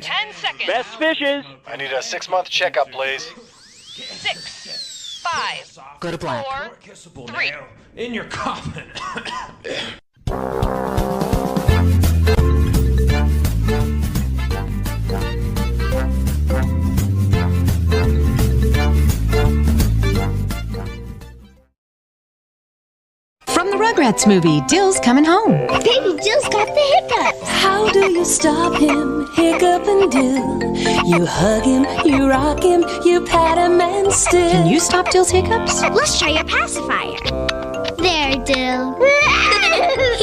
10 seconds. Best fishes. I need a 6-month checkup, please. 6, 5, Go to black. 4, 3. In your coffin. From the Rugrats movie, Dill's coming home. Baby Jill's got the hiccups. How do you stop him? Hiccup and Dill. You hug him, you rock him, you pat him and still. Can you stop Dill's hiccups? Let's try your pacifier. There, Dill.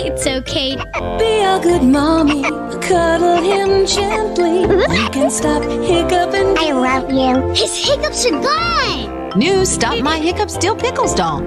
It's okay. Be a good mommy, cuddle him gently. You can stop Hiccup and I Dill. love you. His hiccups are gone. New Stop My Hiccups Dill Pickles doll.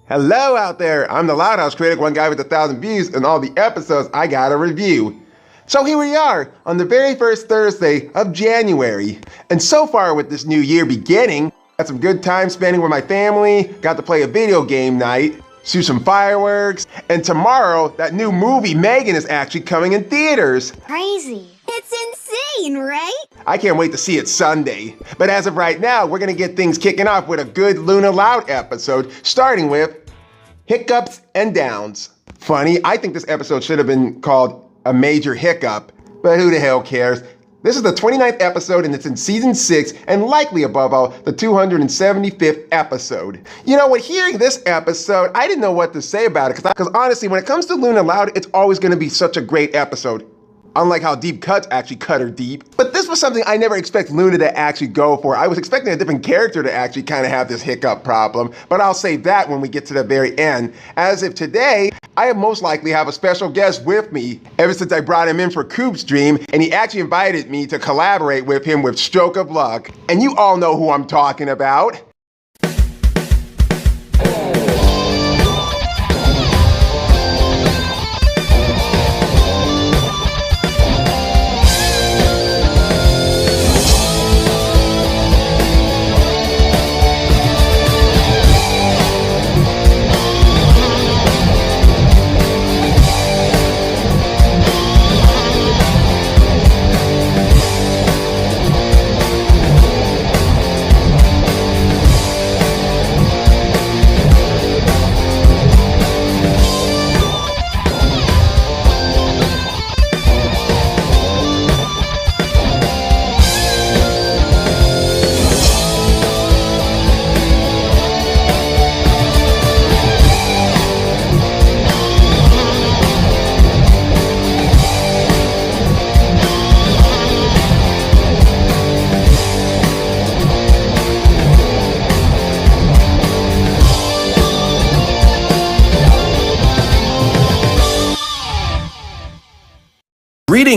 Hello out there, I'm the Loud House Critic, one guy with 1,000 views, and all the episodes I gotta review. So here we are, on the very first Thursday of January. And so far with this new year beginning, had some good time spending with my family, got to play a video game night, shoot some fireworks, and tomorrow, that new movie, Megan, is actually coming in theaters. Crazy. It's insane, right? I can't wait to see it Sunday. But as of right now, we're gonna get things kicking off with a good Luna Loud episode, starting with Hiccups and Downs. Funny, I think this episode should have been called A Major Hiccup, but who the hell cares? This is the 29th episode and it's in season 6 and likely above all, the 275th episode. You know, when hearing this episode, I didn't know what to say about it because honestly, when it comes to Luna Loud, it's always gonna be such a great episode. Unlike how Deep Cuts actually cut her deep. But this was something I never expected Luna to actually go for. I was expecting a different character to actually kind of have this hiccup problem, but I'll save that when we get to the very end. As if today, I most likely have a special guest with me ever since I brought him in for Coop's Dream, and he actually invited me to collaborate with him with Stroke of Luck. And you all know who I'm talking about.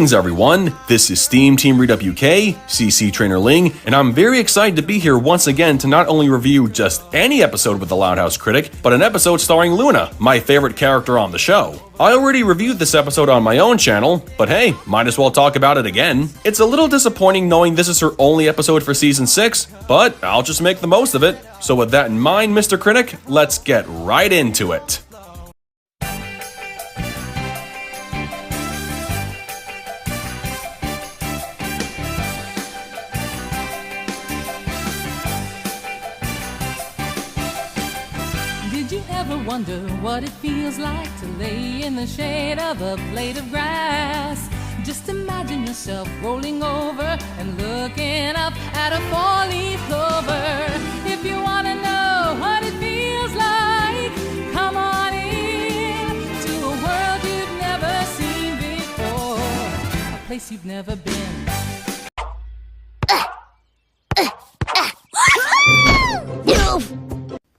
Greetings everyone, this is SteamTeamRedubUK, CC Trainer Ling, and I'm very excited to be here once again to not only review just any episode with the Loud House Critic, but an episode starring Luna, my favorite character on the show. I already reviewed this episode on my own channel, but hey, might as well talk about it again. It's a little disappointing knowing this is her only episode for Season 6, but I'll just make the most of it. So with that in mind, Mr. Critic, let's get right into it. Did you ever wonder what it feels like to lay in the shade of a blade of grass? Just imagine yourself rolling over and looking up at a four-leaf clover. If you want to know what it feels like, come on in to a world you've never seen before, a place you've never been.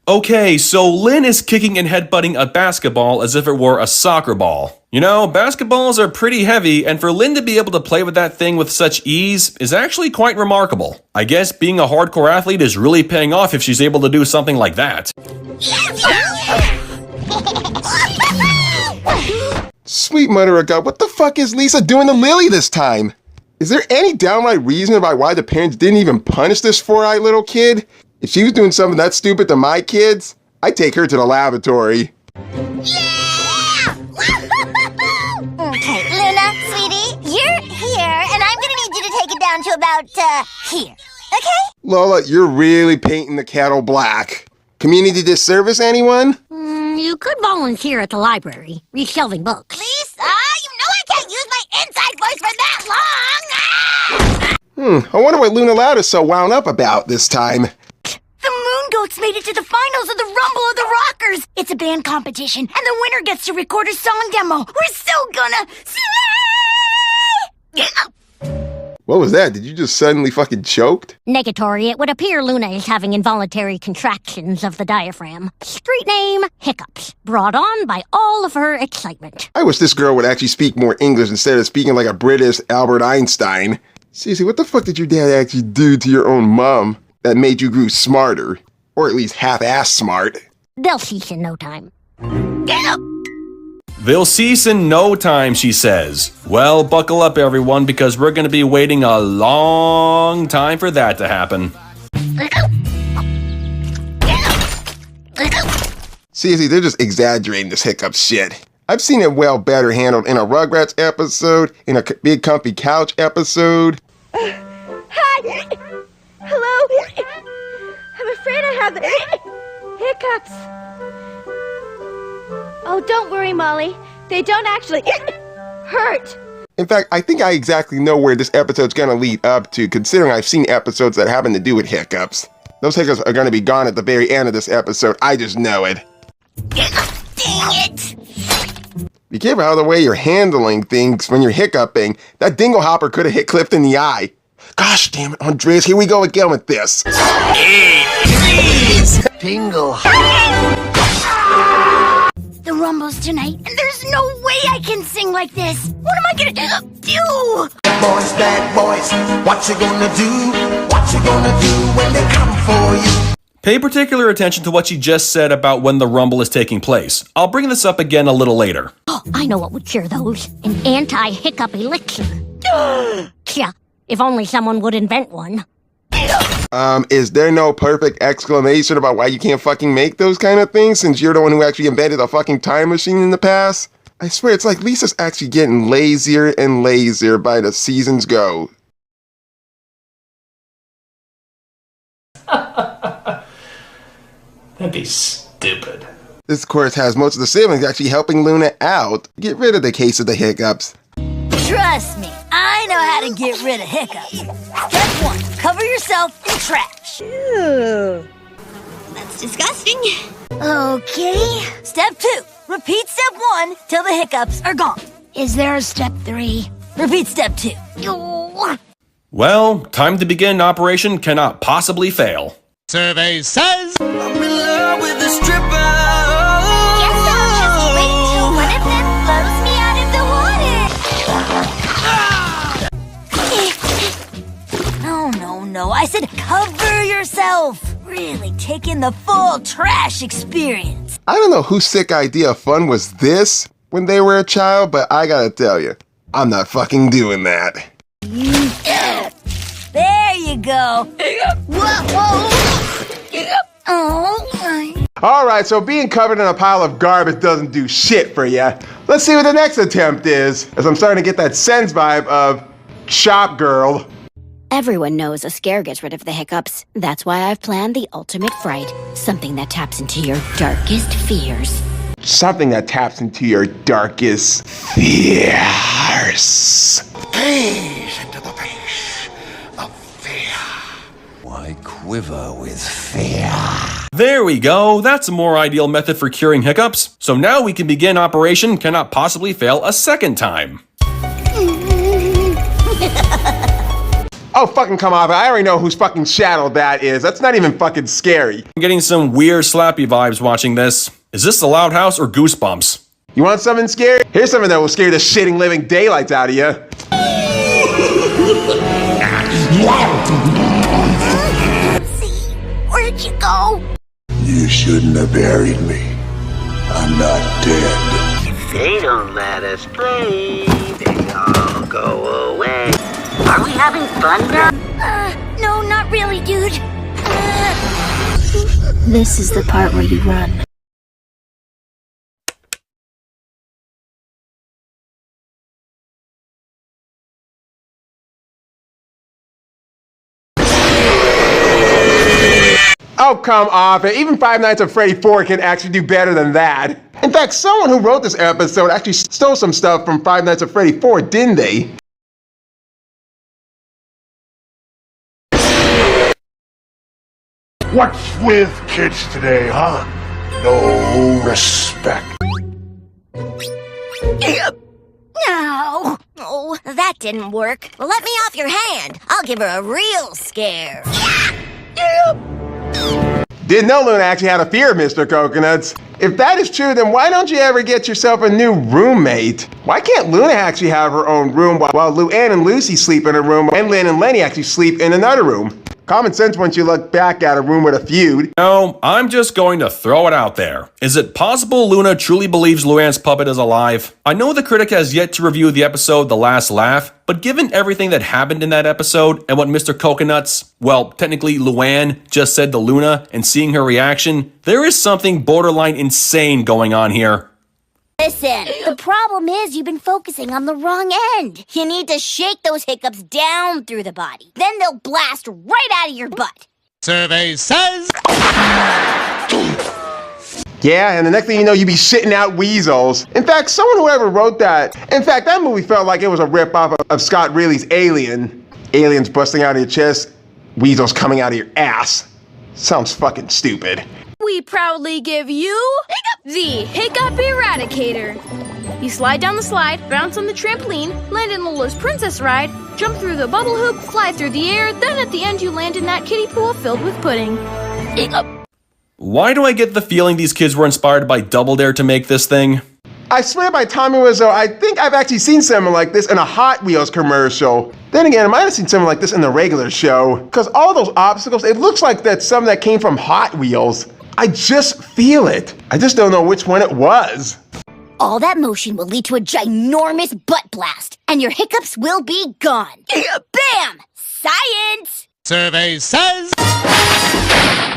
Okay, so Lynn is kicking and headbutting a basketball as if it were a soccer ball. You know, basketballs are pretty heavy, and for Lynn to be able to play with that thing with such ease is actually quite remarkable. I guess being a hardcore athlete is really paying off if she's able to do something like that. Sweet mother of God, what the fuck is Lisa doing to Lily this time? Is there any downright reason about why the parents didn't even punish this four-eyed little kid? If she was doing something that stupid to my kids, I'd take her to the lavatory. Yeah! Okay, Luna, sweetie, you're here, and I'm gonna need you to take it down to about, here. Okay? Lola, you're really painting the kettle black. Community disservice, anyone? You could volunteer at the library, reshelving books. Lisa, you know I can't use my inside voice for that long! I wonder what Luna Loud is so wound up about this time. The Moon Goats made it to the finals of the Rumble of the Rockers. It's a band competition, and the winner gets to record a song demo. We're so gonna slay! What was that? Did you just suddenly fucking choked? Negatory, it would appear Luna is having involuntary contractions of the diaphragm. Street name, Hiccups. Brought on by all of her excitement. I wish this girl would actually speak more English instead of speaking like a British Albert Einstein. Cece, what the fuck did your dad actually do to your own mom that made you grow smarter? Or at least half-ass smart? They'll cease in no time. They'll cease in no time, she says. Well, buckle up everyone, because we're gonna be waiting a long time for that to happen. Cece, they're just exaggerating this Hiccup shit. I've seen it well better handled in a Rugrats episode, in a Big Comfy Couch episode. Hi! Hello? I'm afraid I have the hiccups. Oh, don't worry, Molly. They don't actually hurt. In fact, I think I exactly know where this episode's gonna lead up to, considering I've seen episodes that happen to do with hiccups. Those hiccups are gonna be gone at the very end of this episode. I just know it. Dang it! Be careful how the way you're handling things when you're hiccuping. That dingle hopper could have hit Clift in the eye. Gosh damn it, Andreas, here we go again with this. Please! Dingle. The Rumble's tonight, and there's no way I can sing like this. What am I gonna do? Bad boys, what you gonna do? What you gonna do when they come for you? Pay particular attention to what she just said about when the Rumble is taking place. I'll bring this up again a little later. Oh, I know what would cure those. An anti-hiccup elixir. Yeah, if only someone would invent one. Is there no perfect exclamation about why you can't fucking make those kind of things since you're the one who actually invented a fucking time machine in the past? I swear, it's like Lisa's actually getting lazier and lazier by the seasons go. That'd be stupid. This, of course, has most of the siblings actually helping Luna out. Get rid of the case of the hiccups. Trust me, I know how to get rid of hiccups. Step 1, cover yourself in trash. Ew. That's disgusting. Okay. Step 2, repeat step 1 till the hiccups are gone. Is there a step 3? Repeat step 2. Well, time to begin Operation Cannot Possibly Fail. Survey says I'm in love with a stripper. Guess I'll just wait till one of them blows me out of the water. I said cover yourself. Really take in the full trash experience. I don't know whose sick idea of fun was this when they were a child, but I gotta tell you, I'm not fucking doing that. There you go. Whoa. Oh. Alright, so being covered in a pile of garbage doesn't do shit for you. Let's see what the next attempt is, as I'm starting to get that sense vibe of Shop Girl. Everyone knows a scare gets rid of the hiccups. That's why I've planned the ultimate fright. Something that taps into your darkest fears. Something that taps into your darkest fears. Gaze into the face of fear. Why quiver with fear? There we go, that's a more ideal method for curing hiccups. So now we can begin Operation Cannot Possibly Fail a second time. Oh, fucking come on, I already know whose fucking shadow that is. That's not even fucking scary. I'm getting some weird slappy vibes watching this. Is this the Loud House or Goosebumps? You want something scary? Here's something that will scare the shitting living daylights out of you. Where'd you go? You shouldn't have buried me. I'm not dead. If they don't let us play, they all go away. Are we having fun now? No, not really, dude. This is the part where you run. Oh, come off it. Even Five Nights at Freddy 4 can actually do better than that. In fact, someone who wrote this episode actually stole some stuff from Five Nights at Freddy 4, didn't they? What's with kids today, huh? No respect. No. Oh, that didn't work. Well, let me off your hand. I'll give her a real scare. Didn't know Luna actually had a fear of Mr. Coconuts. If that is true, then why don't you ever get yourself a new roommate? Why can't Luna actually have her own room while Luann and Lucy sleep in a room and Lynn and Lenny actually sleep in another room? Common sense once you look back at a room with a feud. No, I'm just going to throw it out there. Is it possible Luna truly believes Luann's puppet is alive? I know the critic has yet to review the episode The Last Laugh, but given everything that happened in that episode and what Mr. Coconuts, well, technically Luann, just said to Luna and seeing her reaction, there is something borderline insane going on here. Listen, the problem is you've been focusing on the wrong end. You need to shake those hiccups down through the body. Then they'll blast right out of your butt. Survey says... Yeah, and the next thing you know, you be shitting out weasels. In fact, someone who ever wrote that, in fact, that movie felt like it was a rip-off of Scott Reilly's Alien. Aliens busting out of your chest, weasels coming out of your ass. Sounds fucking stupid. We proudly give you the Hiccup Eradicator. You slide down the slide, bounce on the trampoline, land in Lola's princess ride, jump through the bubble hoop, fly through the air, then at the end you land in that kiddie pool filled with pudding. Hiccup. Why do I get the feeling these kids were inspired by Double Dare to make this thing? I swear by Tommy Wiseau, I think I've actually seen something like this in a Hot Wheels commercial. Then again, I might have seen something like this in the regular show. Because all those obstacles, it looks like that's something that came from Hot Wheels. I just feel it. I just don't know which one it was. All that motion will lead to a ginormous butt blast, and your hiccups will be gone. Bam! Science! Survey says...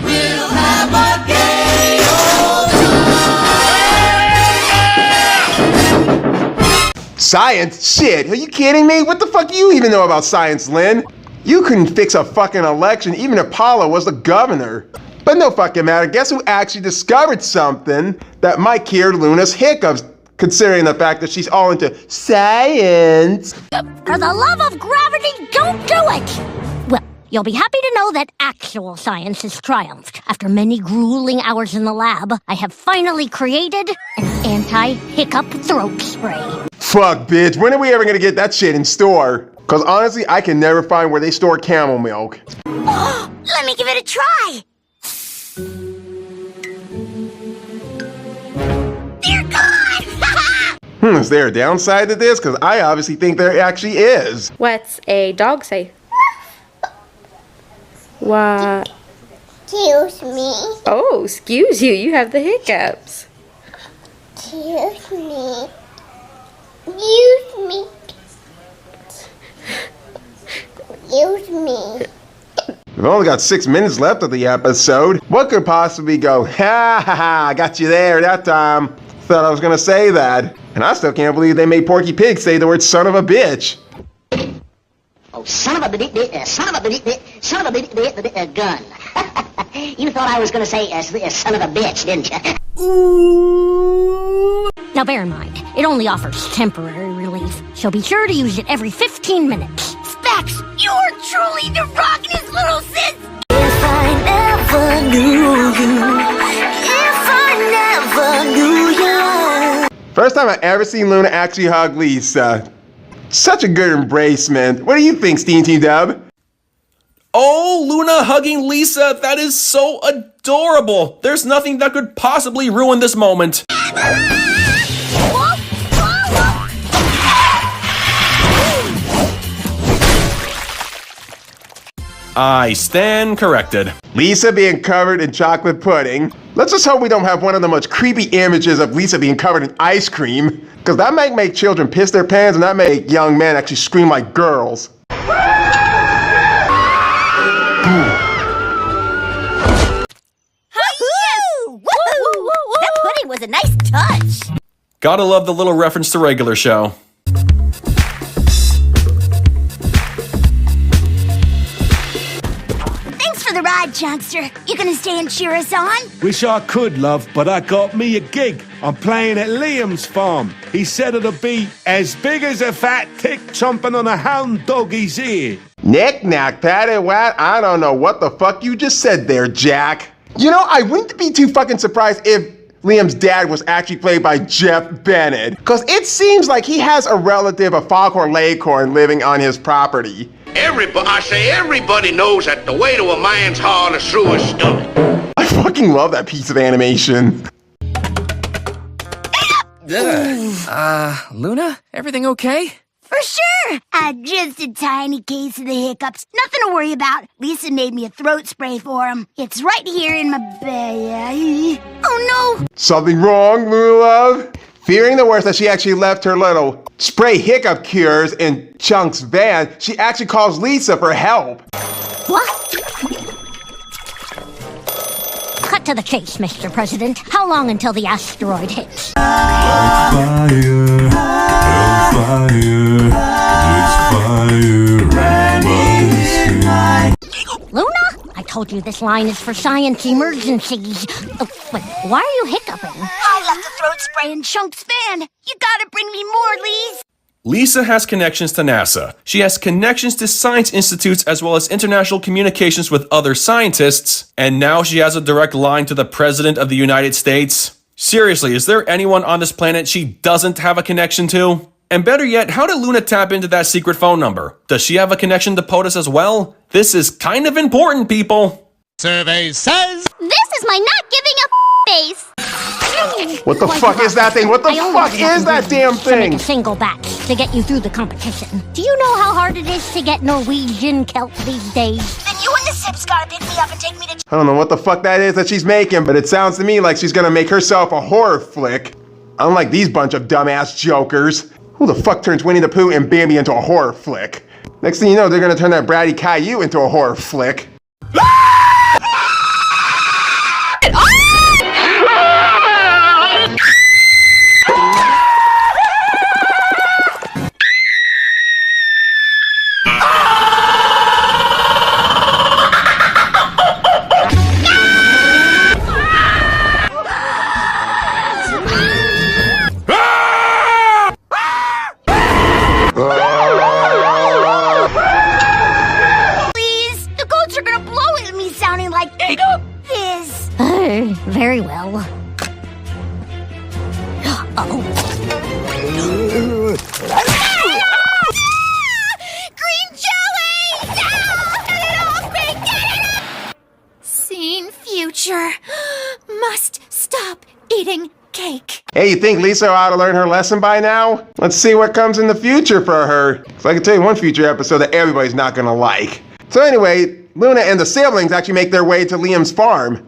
We'll have a gay old time. Science? Shit, are you kidding me? What the fuck do you even know about science, Lynn? You couldn't fix a fucking election even if Paula was the governor. But no fucking matter, guess who actually discovered something that might cure Luna's hiccups, considering the fact that she's all into science. For the love of gravity, don't do it! Well, you'll be happy to know that actual science has triumphed. After many grueling hours in the lab, I have finally created an anti-hiccup throat spray. Fuck, bitch, when are we ever gonna get that shit in store? Cause honestly, I can never find where they store camel milk. Oh, let me give it a try! They're gone! Is there a downside to this? Cause I obviously think there actually is. What's a dog say? Why? Excuse me. Oh, excuse you. You have the hiccups. Excuse me. Excuse me. Excuse me. We've only got 6 minutes left of the episode. What could possibly go, ha ha ha, I got you there that time. Thought I was gonna say that. And I still can't believe they made Porky Pig say the word son of a bitch. Oh, son of a gun. You thought I was going to say son of a bitch, didn't you? Ooh. Now bear in mind, it only offers temporary relief, so be sure to use it every 15 minutes. Specs, you're truly the rockin'est little sis! If I never knew you, if I never knew you. First time I ever seen Luna actually hug Lisa. Such a good embracement. What do you think, Steam Team Dub? Oh, Luna hugging Lisa, that is so adorable. There's nothing that could possibly ruin this moment. I stand corrected. Lisa being covered in chocolate pudding. Let's just hope we don't have one of the most creepy images of Lisa being covered in ice cream, because that might make children piss their pants and that make young men actually scream like girls. That pudding was a nice touch. Gotta love the little reference to regular show. Thanks for the ride, Chunkster. You gonna stay and cheer us on? Wish I could, love, but I got me a gig. I'm playing at Liam's farm. He said it'll be as big as a fat tick chomping on a hound doggy's ear. Knick-knack, paddywhack, I don't know what the fuck you just said there, Jack. You know, I wouldn't be too fucking surprised if Liam's dad was actually played by Jeff Bennett, because it seems like he has a relative, a Foghorn Leghorn, living on his property. Everybody knows that the way to a man's heart is through his stomach. I fucking love that piece of animation. Luna, everything okay? For sure. Just a tiny case of the hiccups. Nothing to worry about. Lisa made me a throat spray for him. It's right here in my bag. Oh no! Something wrong, Luna love? Fearing the worst that she actually left her little spray hiccup cures in Chunk's van, she actually calls Lisa for help. What? Cut to the chase, Mr. President. How long until the asteroid hits? Luna? I told you this line is for science emergencies. Oh, wait, why are you hiccuping? I left the throat spray in Chunk's van. You gotta bring me more, Lise. Lisa has connections to NASA. She has connections to science institutes as well as international communications with other scientists. And now she has a direct line to the President of the United States. Seriously, is there anyone on this planet she doesn't have a connection to? And better yet, how did Luna tap into that secret phone number? Does she have a connection to POTUS as well? This is kind of important, people. Survey says... This is my not giving up face. What the fuck is that thing? What the fuck is that damn To make thing? a single batch to get you through the competition. Do you know how hard it is to get Norwegian kelp these days? Then you and the Sips gotta pick me up and take me to... I don't know what the fuck that is that she's making, but it sounds to me like she's gonna make herself a horror flick. Unlike these bunch of dumbass jokers. Who the fuck turns Winnie the Pooh and Bambi into a horror flick? Next thing you know, they're gonna turn that bratty Caillou into a horror flick. Very well. Uh-oh. Green jelly! Get it off me! Get it off! Seen future. Must stop eating cake. Hey, you think Lisa ought to learn her lesson by now? Let's see what comes in the future for her. So I can tell you one future episode that everybody's not gonna like. So anyway, Luna and the siblings actually make their way to Liam's farm.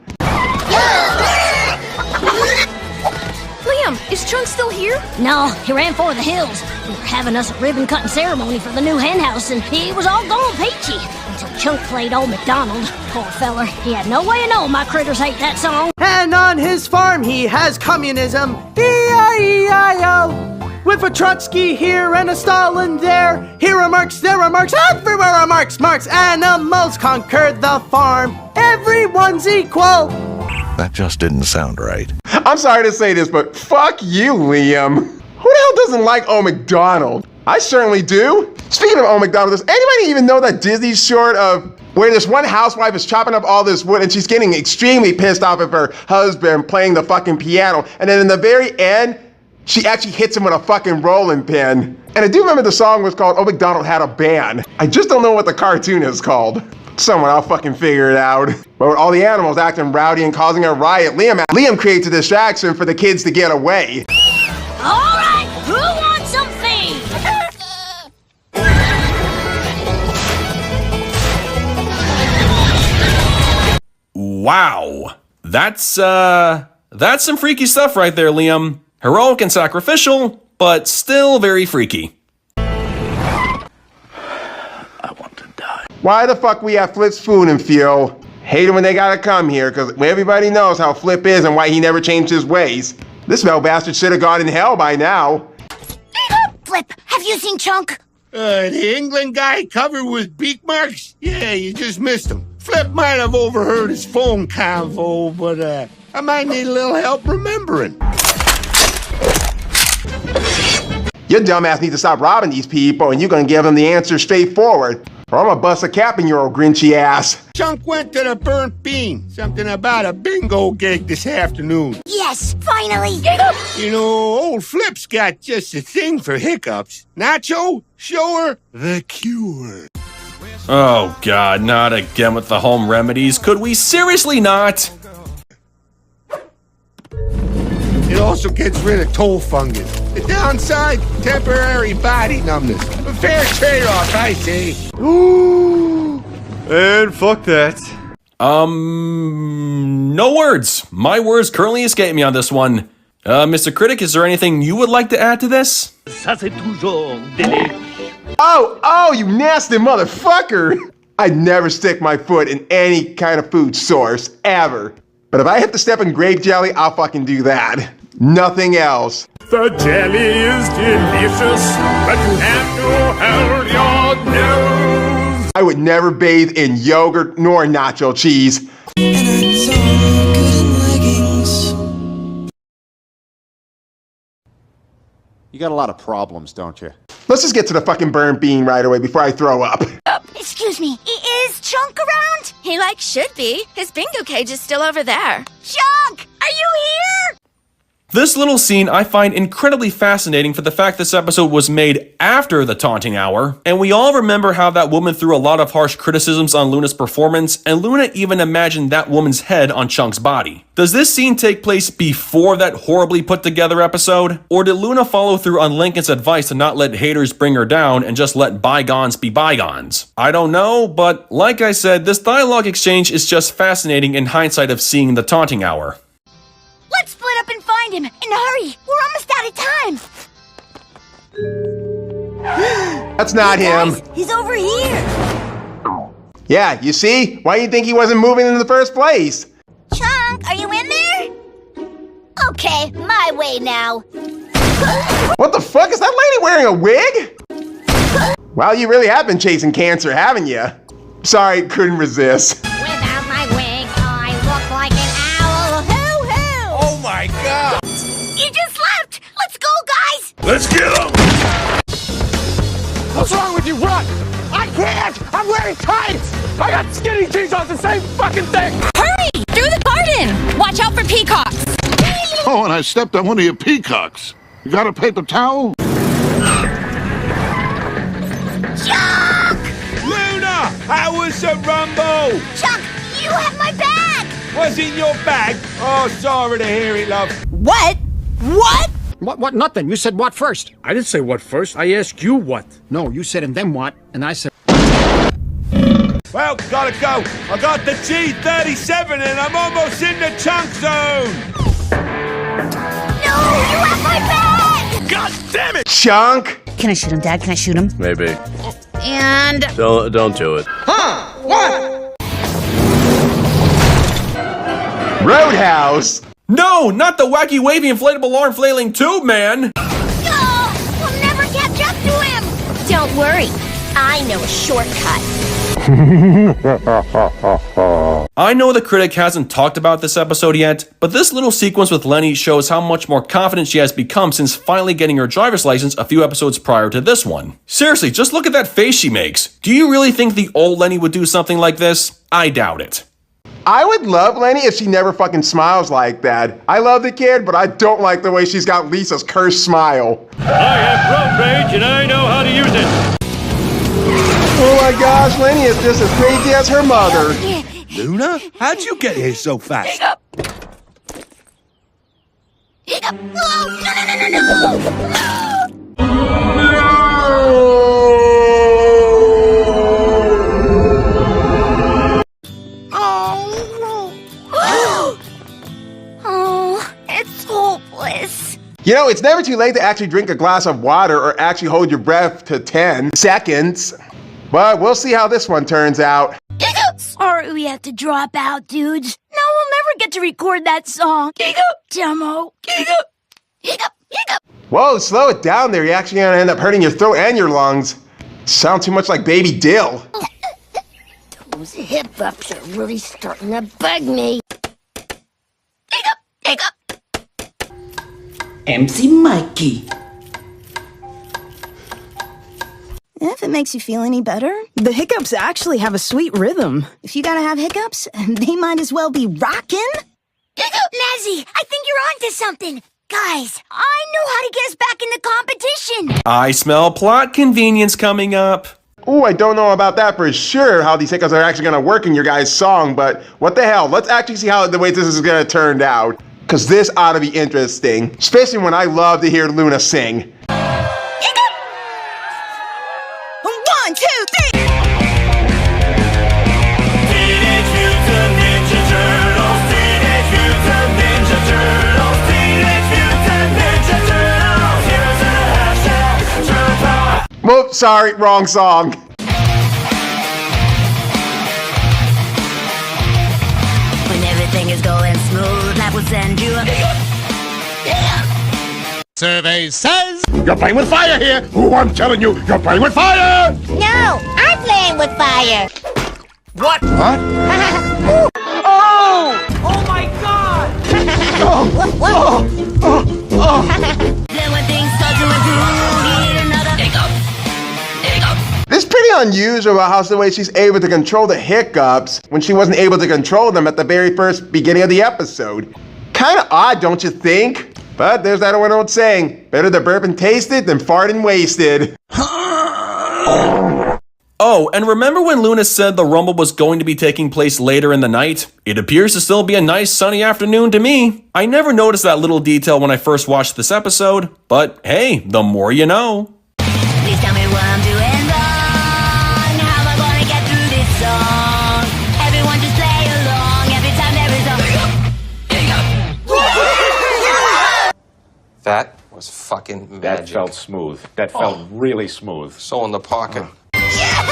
Liam, is Chunk still here? No, he ran for the hills. We were having us a ribbon-cutting ceremony for the new hen house, and he was all gone peachy until Chunk played Old MacDonald. Poor feller, he had no way of knowing my critters hate that song. And on his farm he has communism, E-I-E-I-O. With a Trotsky here and a Stalin there. Here are Marx, there are Marx, everywhere are Marx. Marx, animals conquer the farm. Everyone's equal. That just didn't sound right. I'm sorry to say this, but fuck you, Liam. Who the hell doesn't like Old MacDonald? I certainly do. Speaking of Old MacDonald, does anybody even know that Disney's short of where this one housewife is chopping up all this wood and she's getting extremely pissed off at her husband playing the fucking piano, and then in the very end, she actually hits him with a fucking rolling pin. And I do remember the song was called Old MacDonald Had a Band. I just don't know what the cartoon is called. Someone, I'll fucking figure it out. But with all the animals acting rowdy and causing a riot, Liam creates a distraction for the kids to get away. All right, who wants some feed? Wow. That's some freaky stuff right there, Liam. Heroic and sacrificial, but still very freaky. Why the fuck we have Flip's food and fuel? Hate it when they gotta come here, because everybody knows how Flip is and why he never changed his ways. This fell bastard should have gone in hell by now. Flip, have you seen Chunk? The England guy covered with beak marks? Yeah, you just missed him. Flip might have overheard his phone convo, but I might need a little help remembering. Your dumbass needs to stop robbing these people, and you're gonna give them the answer straightforward. Or I'm gonna bust a cap in your old grinchy ass. Chunk went to the burnt bean. Something about a bingo gig this afternoon. Yes, finally! You know, old Flip's got just a thing for hiccups. Nacho, show her the cure. Oh god, not again with the home remedies. Could we seriously not? It also gets rid of toe fungus. The downside, temporary body numbness. A fair trade-off, I say. Ooh. And fuck that. No words. My words currently escape me on this one. Mr. Critic, is there anything you would like to add to this? Oh, you nasty motherfucker! I'd never stick my foot in any kind of food source, ever. But if I have to step in grape jelly, I'll fucking do that. Nothing else. The jelly is delicious, but you have to hold your nose. I would never bathe in yogurt nor nacho cheese. You got a lot of problems, don't you? Let's just get to the fucking burnt bean right away before I throw up. Excuse me, is Chunk around? He should be. His bingo cage is still over there. Chunk, are you here? This little scene I find incredibly fascinating for the fact this episode was made after the taunting hour, and we all remember how that woman threw a lot of harsh criticisms on Luna's performance, and Luna even imagined that woman's head on Chunk's body. Does this scene take place before that horribly put together episode? Or did Luna follow through on Lincoln's advice to not let haters bring her down and just let bygones be bygones? I don't know, but like I said, this dialogue exchange is just fascinating in hindsight of seeing the taunting hour. Let's split up and find him, and hurry! We're almost out of time! That's not him. He's over here! Yeah, you see? Why do you think he wasn't moving in the first place? Chunk, are you in there? Okay, my way now. What the fuck? Is that lady wearing a wig? Well, you really have been chasing cancer, haven't you? Sorry, couldn't resist. Without my wig, I look like an owl. Hoo-hoo! Oh my god! You just left! Let's go, guys! Let's get him! What's wrong with you? Run! I can't! I'm wearing tights! I got skinny jeans on the same fucking thing! Hurry! Through the garden! Watch out for peacocks! Oh, and I stepped on one of your peacocks. You got a paper towel? Chuck! Luna! How was the rumble? Chuck, you have my bag! Was it your bag? Oh, sorry to hear it, love. What? What? What? Nothing. You said what first? I didn't say what first. I asked you what. No, you said and then what, and I said... Well, gotta go. I got the G37 and I'm almost in the chunk zone. No, you have my bag! God damn it! Chunk? Can I shoot him, Dad? Can I shoot him? Maybe. And... Don't do it. Huh? What? Roadhouse? No, not the wacky wavy inflatable arm flailing tube man! Oh, we'll never catch up to him! Don't worry, I know a shortcut. I know the critic hasn't talked about this episode yet, but this little sequence with Lenny shows how much more confident she has become since finally getting her driver's license a few episodes prior to this one. Seriously, just look at that face she makes. Do you really think the old Lenny would do something like this? I doubt it. I would love Lenny if she never fucking smiles like that. I love the kid, but I don't like the way she's got Lisa's cursed smile. I have road rage and I know how to use it. Oh my gosh, Lenny is just as crazy as her mother. Luna? How'd you get here so fast? Hiccup! Hiccup! Oh, no! Oh, it's hopeless. You know, it's never too late to actually drink a glass of water or actually hold your breath to 10 seconds. But we'll see how this one turns out. Sorry we have to drop out, dudes. Now we'll never get to record that song. Hiccup! Demo. Hiccup! Hiccup! Hiccup! Whoa, slow it down there. You're actually gonna end up hurting your throat and your lungs. Sound too much like Baby Dill. Those hiccups are really starting to bug me. Hiccup! Hiccup! MC Mikey. If it makes you feel any better, the hiccups actually have a sweet rhythm. If you gotta have hiccups, they might as well be rockin'. Hiccup! Nazzy, I think you're onto something. Guys, I know how to get us back in the competition. I smell plot convenience coming up. Ooh, I don't know about that for sure, how these hiccups are actually gonna work in your guys' song, but what the hell? Let's actually see how the way this is gonna turn out. Cause this ought to be interesting, especially when I love to hear Luna sing. Hiccup! 1, 2, 3! Teenage Mutant Ninja Turtles, Teenage Mutant Ninja Turtles, Teenage Mutant Ninja Turtles, here's a hashtag turtle power. Whoops, sorry, wrong song. When everything is going smooth, life will send you a... Survey says you're playing with fire here. Ooh, I'm telling you, you're playing with fire. No, I'm playing with fire. What? Oh! Oh my god! Then when things start to improve, you need another hiccup. Hiccup. This is pretty unusual about how the way she's able to control the hiccups when she wasn't able to control them at the very first beginning of the episode. Kinda odd, don't you think? But there's that one old saying, better to burp and taste it than fart and wasted. Oh, and remember when Luna said the Rumble was going to be taking place later in the night? It appears to still be a nice sunny afternoon to me. I never noticed that little detail when I first watched this episode, but hey, the more you know. Please tell me what I'm doing wrong. How am I gonna get through this song? Everyone just play along every time there is a hiccup. That was fucking magic. That felt smooth. That felt really smooth. So in the pocket. Yeah!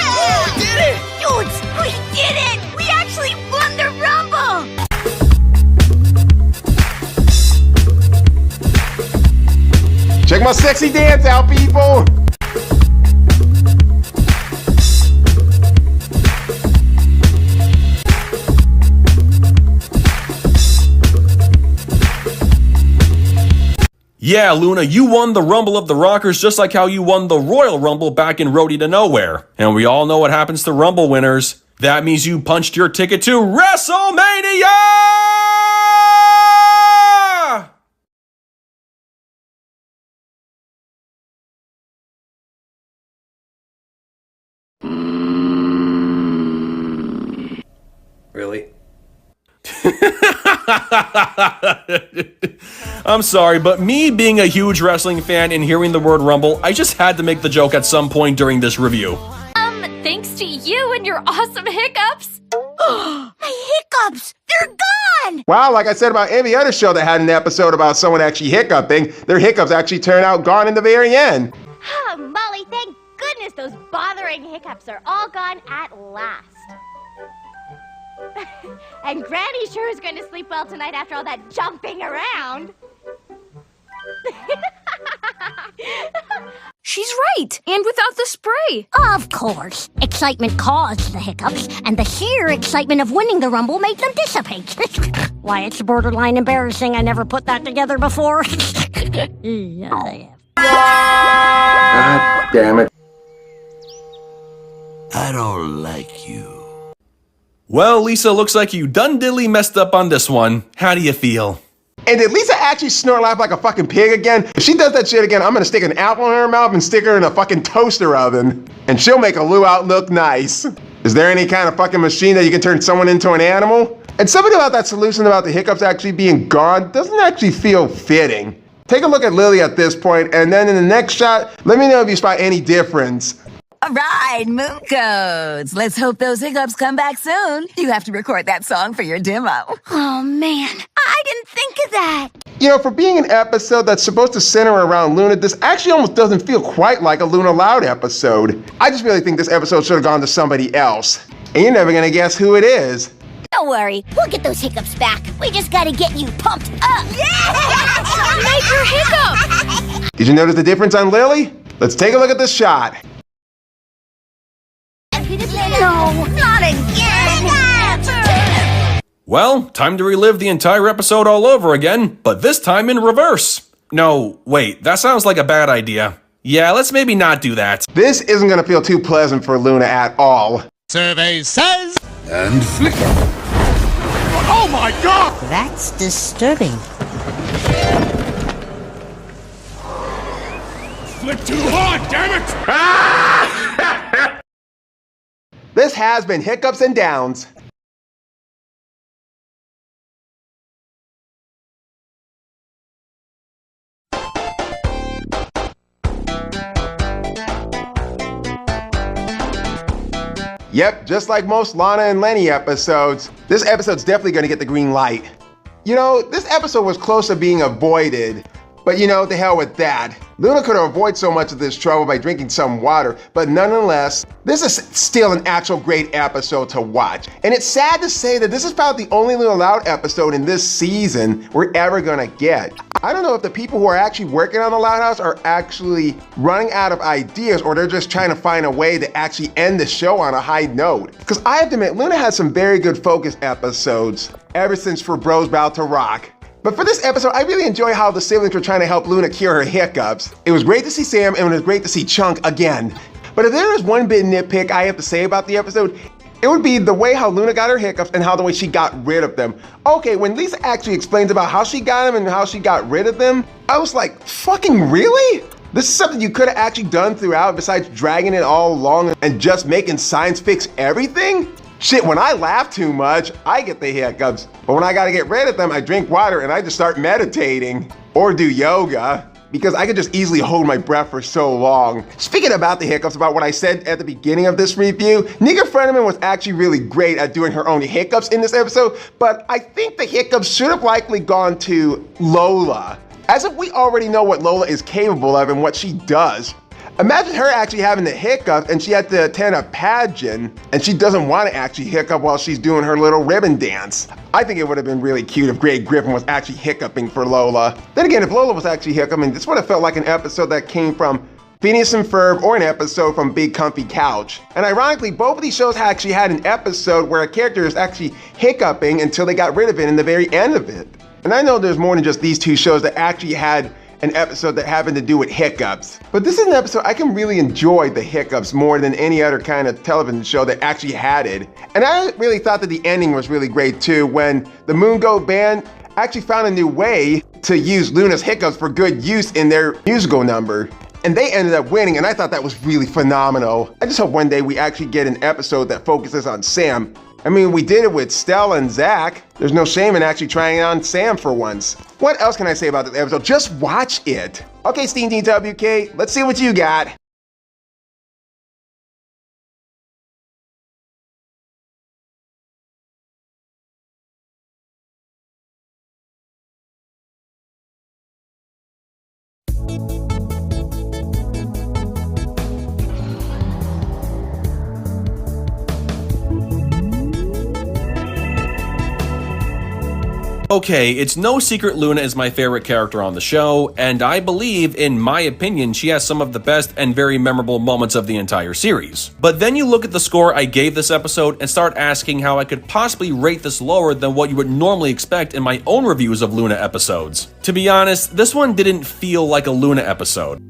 We did it! Dudes, we did it! We actually won the Rumble! Check my sexy dance out, people! Yeah, Luna, you won the Rumble of the Rockers just like how you won the Royal Rumble back in Roadie to Nowhere. And we all know what happens to Rumble winners. That means you punched your ticket to WrestleMania! Really? I'm sorry, but me being a huge wrestling fan and hearing the word Rumble, I just had to make the joke at some point during this review. Thanks to you and your awesome hiccups. My hiccups! They're gone! Wow, like I said about every other show that had an episode about someone actually hiccuping, their hiccups actually turn out gone in the very end. Oh, Molly, thank goodness those bothering hiccups are all gone at last. And Granny sure is going to sleep well tonight after all that jumping around. She's right. And without the spray. Of course. Excitement caused the hiccups, and the sheer excitement of winning the Rumble made them dissipate. Why, it's borderline embarrassing. I never put that together before. God damn it. I don't like you. Well, Lisa, looks like you done diddly messed up on this one. How do you feel? And did Lisa actually snort laugh like a fucking pig again? If she does that shit again, I'm gonna stick an apple in her mouth and stick her in a fucking toaster oven. And she'll make a luau look nice. Is there any kind of fucking machine that you can turn someone into an animal? And something about that solution about the hiccups actually being gone doesn't actually feel fitting. Take a look at Lily at this point, and then in the next shot, let me know if you spot any difference. All right, Moon Codes. Let's hope those hiccups come back soon. You have to record that song for your demo. Oh, man. I didn't think of that. You know, for being an episode that's supposed to center around Luna, this actually almost doesn't feel quite like a Luna Loud episode. I just really think this episode should have gone to somebody else. And you're never gonna guess who it is. Don't worry, we'll get those hiccups back. We just gotta get you pumped up. Yeah! Make your hiccup! Did you notice the difference on Lily? Let's take a look at this shot. No, not again! Well, time to relive the entire episode all over again, but this time in reverse. No, wait, that sounds like a bad idea. Yeah, let's maybe not do that. This isn't gonna feel too pleasant for Luna at all. Survey says... And flick. Oh my god! That's disturbing. Flick too hard, damn it! This has been Hiccups and Downs. Yep, just like most Lana and Lenny episodes, this episode's definitely gonna get the green light. You know, this episode was close to being avoided, but you know, the hell with that. Luna could avoid so much of this trouble by drinking some water, but nonetheless, this is still an actual great episode to watch. And it's sad to say that this is probably the only Luna Loud episode in this season we're ever gonna get. I don't know if the people who are actually working on the Loud House are actually running out of ideas or they're just trying to find a way to actually end the show on a high note. Because I have to admit, Luna had some very good focus episodes ever since For Bros Bout to Rock. But for this episode, I really enjoy how the siblings were trying to help Luna cure her hiccups. It was great to see Sam and it was great to see Chunk again. But if there is one bit nitpick I have to say about the episode, it would be the way how Luna got her hiccups and how the way she got rid of them. Okay, when Lisa actually explains about how she got them and how she got rid of them, I was like, fucking really? This is something you could have actually done throughout besides dragging it all along and just making science fix everything? Shit, when I laugh too much, I get the hiccups. But when I gotta get rid of them, I drink water and I just start meditating or do yoga because I could just easily hold my breath for so long. Speaking about the hiccups, about what I said at the beginning of this review, Nika Frenneman was actually really great at doing her own hiccups in this episode, but I think the hiccups should have likely gone to Lola. As if we already know what Lola is capable of and what she does. Imagine her actually having the hiccup and she had to attend a pageant and she doesn't want to actually hiccup while she's doing her little ribbon dance. I think it would have been really cute if Greg Griffin was actually hiccuping for Lola. Then again, if Lola was actually hiccuping, this would have felt like an episode that came from Phineas and Ferb or an episode from Big Comfy Couch. And ironically, both of these shows actually had an episode where a character is actually hiccuping until they got rid of it in the very end of it. And I know there's more than just these two shows that actually had an episode that happened to do with hiccups. But this is an episode I can really enjoy the hiccups more than any other kind of television show that actually had it. And I really thought that the ending was really great too, when the Moon Goat Band actually found a new way to use Luna's hiccups for good use in their musical number. And they ended up winning, and I thought that was really phenomenal. I just hope one day we actually get an episode that focuses on Sam. I mean, we did it with Stella and Zach. There's no shame in actually trying it on Sam for once. What else can I say about this episode? Just watch it. Okay, SteamTeamRedubUK, let's see what you got. Okay, it's no secret Luna is my favorite character on the show, and I believe, in my opinion, she has some of the best and very memorable moments of the entire series. But then you look at the score I gave this episode and start asking how I could possibly rate this lower than what you would normally expect in my own reviews of Luna episodes. To be honest, this one didn't feel like a Luna episode.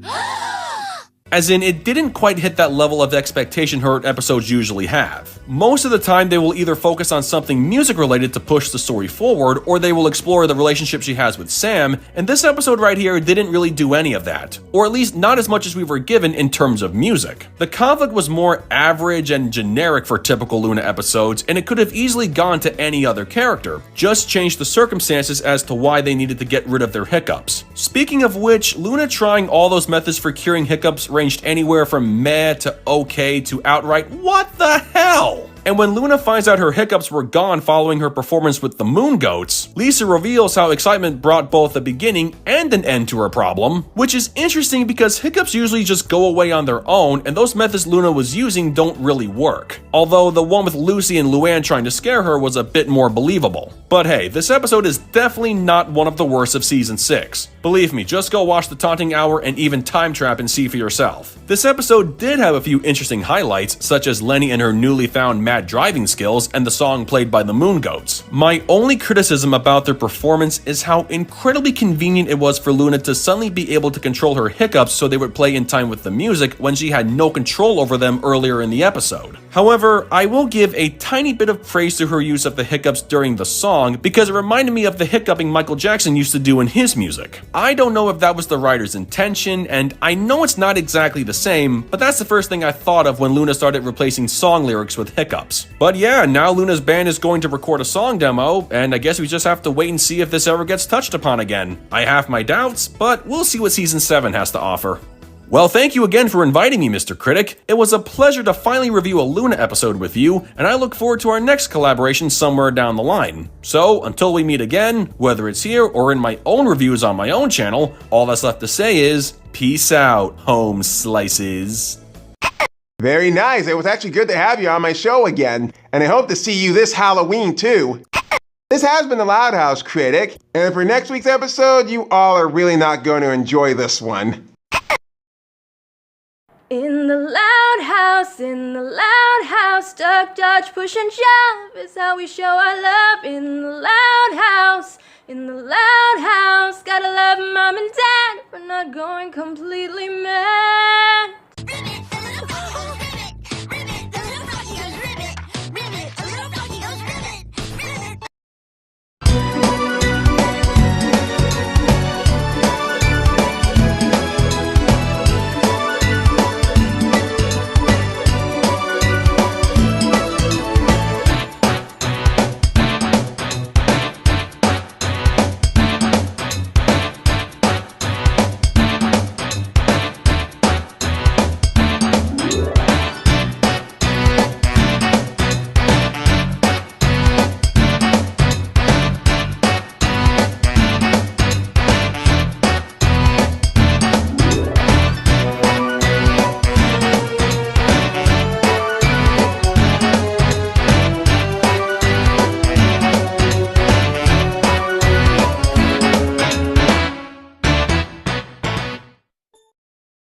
As in, it didn't quite hit that level of expectation her episodes usually have. Most of the time, they will either focus on something music-related to push the story forward, or they will explore the relationship she has with Sam, and this episode right here didn't really do any of that. Or at least not as much as we were given in terms of music. The conflict was more average and generic for typical Luna episodes, and it could have easily gone to any other character. Just change the circumstances as to why they needed to get rid of their hiccups. Speaking of which, Luna trying all those methods for curing hiccups ranged anywhere from meh to okay to outright what the hell? And when Luna finds out her hiccups were gone following her performance with the Moon Goats, Lisa reveals how excitement brought both a beginning and an end to her problem, which is interesting because hiccups usually just go away on their own, and those methods Luna was using don't really work. Although the one with Lucy and Luann trying to scare her was a bit more believable. But hey, this episode is definitely not one of the worst of Season 6. Believe me, just go watch the Taunting Hour and even Time Trap and see for yourself. This episode did have a few interesting highlights, such as Lenny and her newly found mad driving skills and the song played by the Moon Goats. My only criticism about their performance is how incredibly convenient it was for Luna to suddenly be able to control her hiccups so they would play in time with the music when she had no control over them earlier in the episode. However, I will give a tiny bit of praise to her use of the hiccups during the song because it reminded me of the hiccuping Michael Jackson used to do in his music. I don't know if that was the writer's intention, and I know it's not exactly the same, but that's the first thing I thought of when Luna started replacing song lyrics with hiccups. But yeah, now Luna's band is going to record a song demo, and I guess we just have to wait and see if this ever gets touched upon again. I have my doubts, but we'll see what Season 7 has to offer. Well, thank you again for inviting me, Mr. Critic. It was a pleasure to finally review a Luna episode with you, and I look forward to our next collaboration somewhere down the line. So, until we meet again, whether it's here or in my own reviews on my own channel, all that's left to say is, peace out, home slices. Very nice. It was actually good to have you on my show again, and I hope to see you this Halloween too. This has been the Loud House Critic, and for next week's episode, you all are really not going to enjoy this one. In the loud house, duck, dodge, push and shove is how we show our love. In the loud house, gotta love mom and dad, but not going completely mad.